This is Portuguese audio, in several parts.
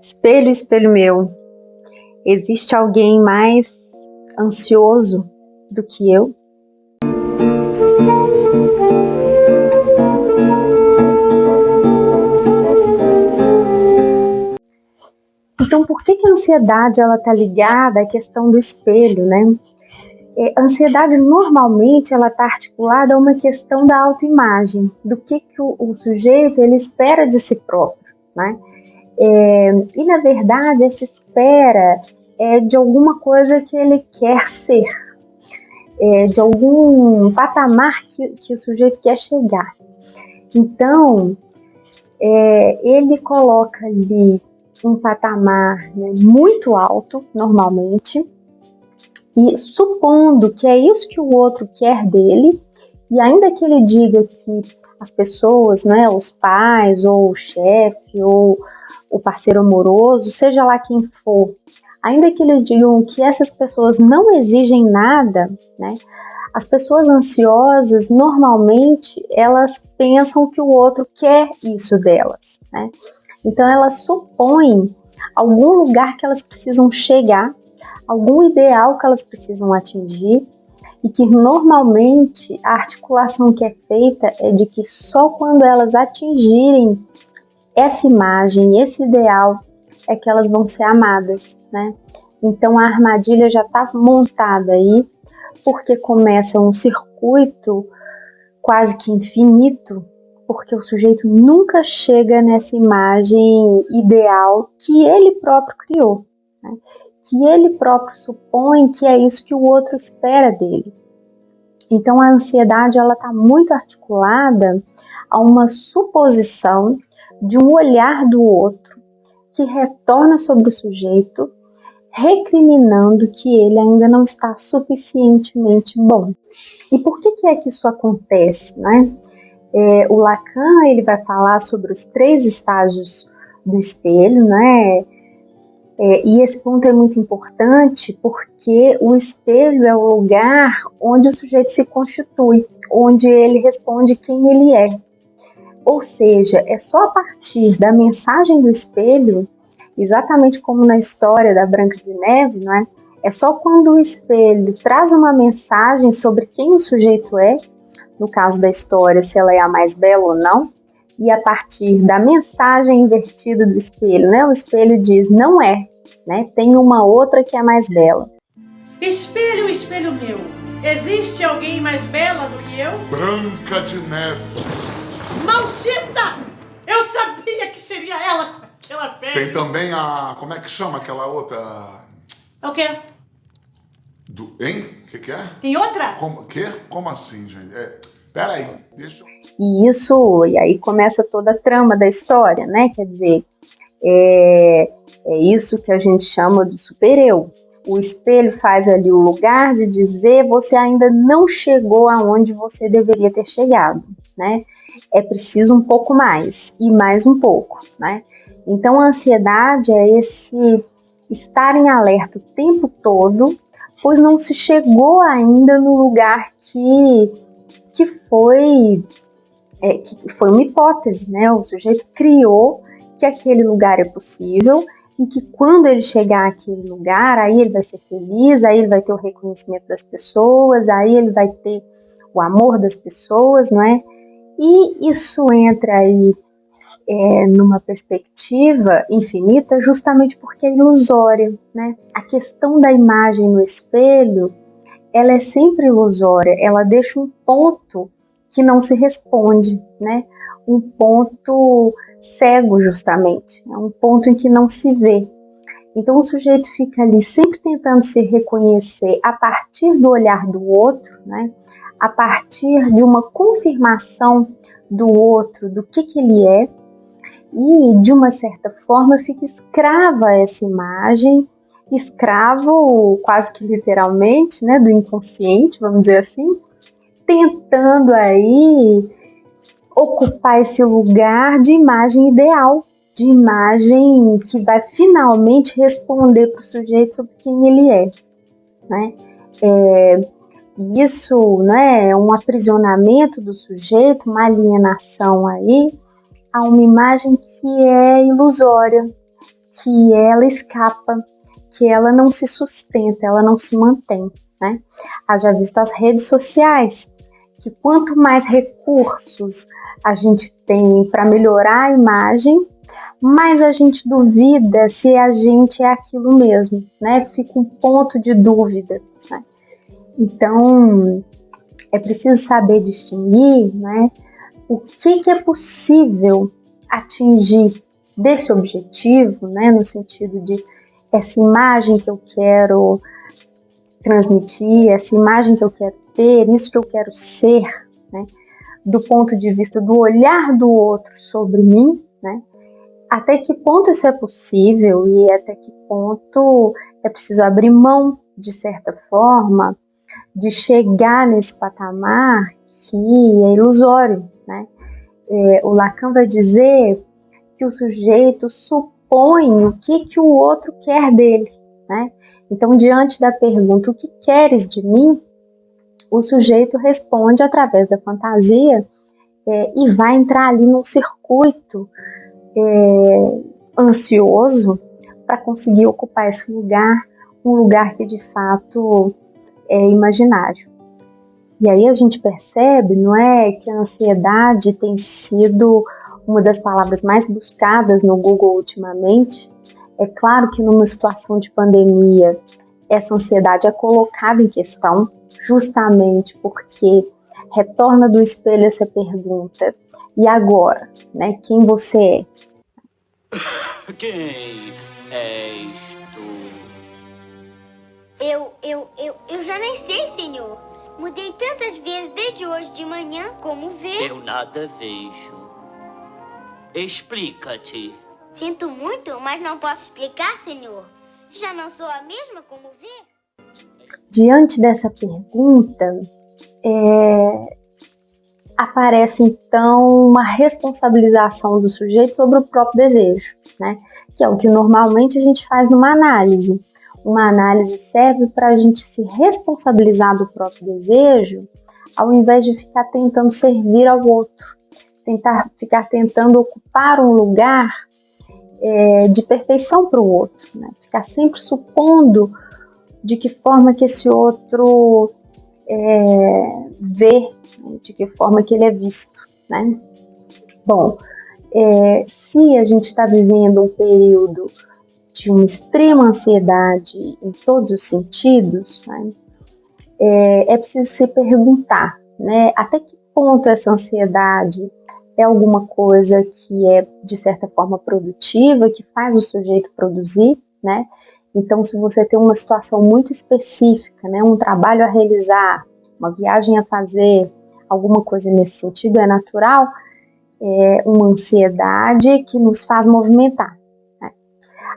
Espelho, espelho meu, existe alguém mais ansioso do que eu? Então, por que a ansiedade está ligada à questão do espelho, né? A ansiedade normalmente ela está articulada a uma questão da autoimagem, do que o sujeito ele espera de si próprio, né? E na verdade essa espera é de alguma coisa que ele quer ser, de algum patamar que o sujeito quer chegar. Então ele coloca ali um patamar, né, muito alto normalmente, e supondo que é isso que o outro quer dele, e ainda que ele diga que as pessoas, né, os pais, ou o chefe, ou o parceiro amoroso, seja lá quem for, ainda que eles digam que essas pessoas não exigem nada, né, as pessoas ansiosas, normalmente, elas pensam que o outro quer isso delas, né? Então elas supõem algum lugar que elas precisam chegar, algum ideal que elas precisam atingir, e que normalmente a articulação que é feita é de que só quando elas atingirem essa imagem, esse ideal, é que elas vão ser amadas, né? Então a armadilha já está montada aí, porque começa um circuito quase que infinito, porque o sujeito nunca chega nessa imagem ideal que ele próprio criou, né? Que ele próprio supõe que é isso que o outro espera dele. Então a ansiedade ela está muito articulada a uma suposição de um olhar do outro que retorna sobre o sujeito, recriminando que ele ainda não está suficientemente bom. E por que é que isso acontece, né? O Lacan ele vai falar sobre os 3 estágios do espelho, né? E esse ponto é muito importante porque o espelho é o lugar onde o sujeito se constitui, onde ele responde quem ele é. Ou seja, é só a partir da mensagem do espelho, exatamente como na história da Branca de Neve, não é? É só quando o espelho traz uma mensagem sobre quem o sujeito é, no caso da história, se ela é a mais bela ou não, e a partir da mensagem invertida do espelho, né? O espelho diz, não é, né? Tem uma outra que é mais bela. Espelho, espelho meu, existe alguém mais bela do que eu? Branca de Neve. Maldita! Eu sabia que seria ela com aquela pele. Tem também a... como é que chama aquela outra? É o quê? Hein? O que é? Tem outra? Como assim, gente? Peraí, deixa eu... E aí começa toda a trama da história, né? Quer dizer, é isso que a gente chama do super-eu. O espelho faz ali o lugar de dizer você ainda não chegou aonde você deveria ter chegado, né? É preciso um pouco mais e mais um pouco, né? Então a ansiedade é esse estar em alerta o tempo todo, pois não se chegou ainda no lugar que foi uma hipótese, né? O sujeito criou que aquele lugar é possível e que quando ele chegar àquele lugar, aí ele vai ser feliz, aí ele vai ter o reconhecimento das pessoas, aí ele vai ter o amor das pessoas, não é? E isso entra aí numa perspectiva infinita justamente porque é ilusória, né? A questão da imagem no espelho, ela é sempre ilusória, ela deixa um ponto que não se responde, né? Um ponto cego justamente, um ponto em que não se vê. Então o sujeito fica ali sempre tentando se reconhecer a partir do olhar do outro, né? A partir de uma confirmação do outro, do que ele é, e de uma certa forma fica escravo a essa imagem, escravo quase que literalmente, né, do inconsciente, vamos dizer assim, tentando aí ocupar esse lugar de imagem ideal, de imagem que vai finalmente responder para o sujeito sobre quem ele é, né? Isso, né, é um aprisionamento do sujeito, uma alienação aí a uma imagem que é ilusória, que ela escapa, que ela não se sustenta, ela não se mantém, né? Haja visto as redes sociais, que quanto mais recursos a gente tem para melhorar a imagem, mais a gente duvida se a gente é aquilo mesmo, né? Fica um ponto de dúvida, né? Então, é preciso saber distinguir, né, o que é possível atingir desse objetivo, né, no sentido de essa imagem que eu quero transmitir, essa imagem que eu quero ter, isso que eu quero ser, né, do ponto de vista do olhar do outro sobre mim, né, até que ponto isso é possível e até que ponto é preciso abrir mão, de certa forma, de chegar nesse patamar que é ilusório, né? O Lacan vai dizer que o sujeito supõe o que o outro quer dele, né? Então, diante da pergunta, o que queres de mim? O sujeito responde através da fantasia e vai entrar ali num circuito ansioso para conseguir ocupar esse lugar, um lugar que de fato é imaginário. E aí a gente percebe, não é, que a ansiedade tem sido uma das palavras mais buscadas no Google ultimamente. É claro que numa situação de pandemia, essa ansiedade é colocada em questão, justamente porque retorna do espelho essa pergunta: e agora, né, quem você é? Quem és tu? Eu já nem sei, senhor. Mudei tantas vezes desde hoje de manhã, como vê. Eu nada vejo. Explica-te. Sinto muito, mas não posso explicar, senhor. Já não sou a mesma, como vê. Diante dessa pergunta, aparece então uma responsabilização do sujeito sobre o próprio desejo, né? Que é o que normalmente a gente faz numa análise. Uma análise serve para a gente se responsabilizar do próprio desejo, ao invés de ficar tentando servir ao outro, ficar tentando ocupar um lugar de perfeição para o outro, né? Ficar sempre supondo de que forma que esse outro vê, de que forma que ele é visto, né? Bom, se a gente está vivendo um período de uma extrema ansiedade em todos os sentidos, né, é preciso se perguntar, né, até que ponto essa ansiedade é alguma coisa que é, de certa forma, produtiva, que faz o sujeito produzir, né? Então, se você tem uma situação muito específica, né, um trabalho a realizar, uma viagem a fazer, alguma coisa nesse sentido, é natural, uma ansiedade que nos faz movimentar.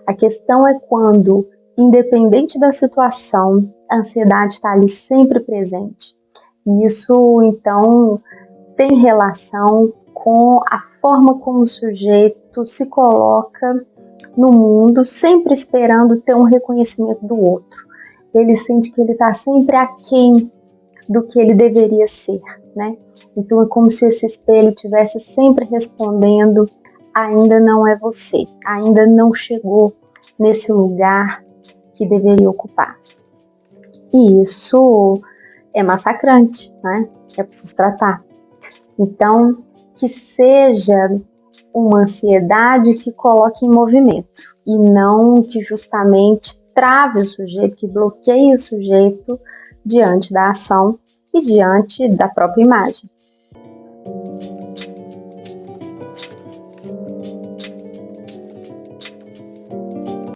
A questão é quando, independente da situação, a ansiedade está ali sempre presente. E isso, então, tem relação com a forma como o sujeito se coloca no mundo, sempre esperando ter um reconhecimento do outro. Ele sente que ele está sempre aquém do que ele deveria ser, né? Então é como se esse espelho estivesse sempre respondendo: ainda não é você, ainda não chegou nesse lugar que deveria ocupar. E isso é massacrante, né? É preciso tratar. Então, que seja uma ansiedade que coloque em movimento e não que justamente trave o sujeito, que bloqueie o sujeito diante da ação e diante da própria imagem.